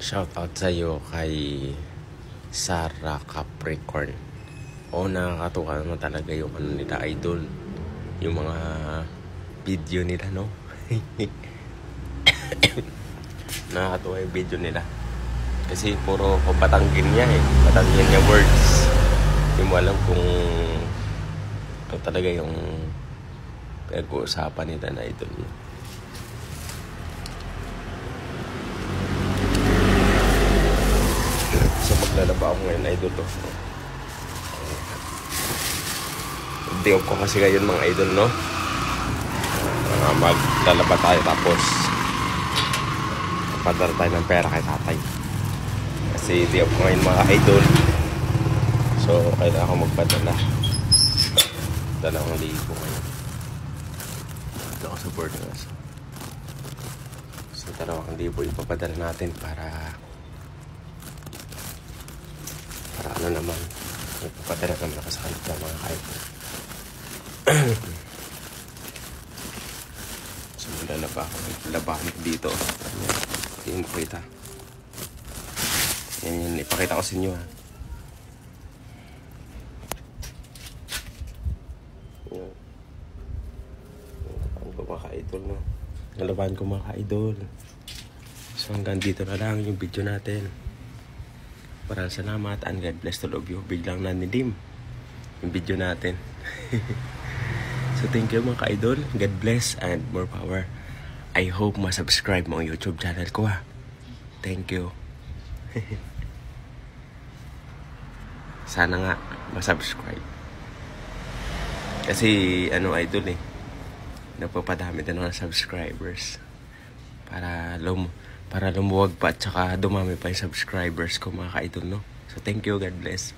Shout out sa iyo kay Sarah Capricorn. O nakakatuwa naman talaga yung ano nila, idol. Yung mga video nila, no? Nakakatuwa yung video nila. Kasi puro patanggin niya eh. Patanggin niya words. Hindi mo alam kung ano talaga yung pinag-uusapan nila na idol niya. So maglalaba ako ngayon, idol to. Day off ko kasi ngayon mga idol, no? Maglalaba tayo tapos padala tayo ng pera kay tatay. Kasi day off ko ngayon mga idol. So kailangan ako magpadala. 2,000 ngayon. Dito ako sa Bordeaux. So 2,000 ipapadala natin para ano naman, ipapadala naman ako sa kanila mga idol. So maglalaba ako. Labahan ko dito. Hindi mo kita. Yan, ipakita ko sa inyo ha. Yan. Nalabahan ko mga ka-idol, no? Nalabahan ko mga ka-idol. So hanggang dito na lang yung video natin. Maraming salamat and God bless all of you. Biglang nanilim yung video natin. So thank you mga ka-idol. God bless and more power. I hope ma-subscribe mo ang YouTube channel ko ha. Thank you. Sana nga ma-subscribe. Kasi ano idol eh, napapadami din ng subscribers. Para lumuwag pa at saka dumami pa yung subscribers ko mga ka-idol, no? So thank you, God bless.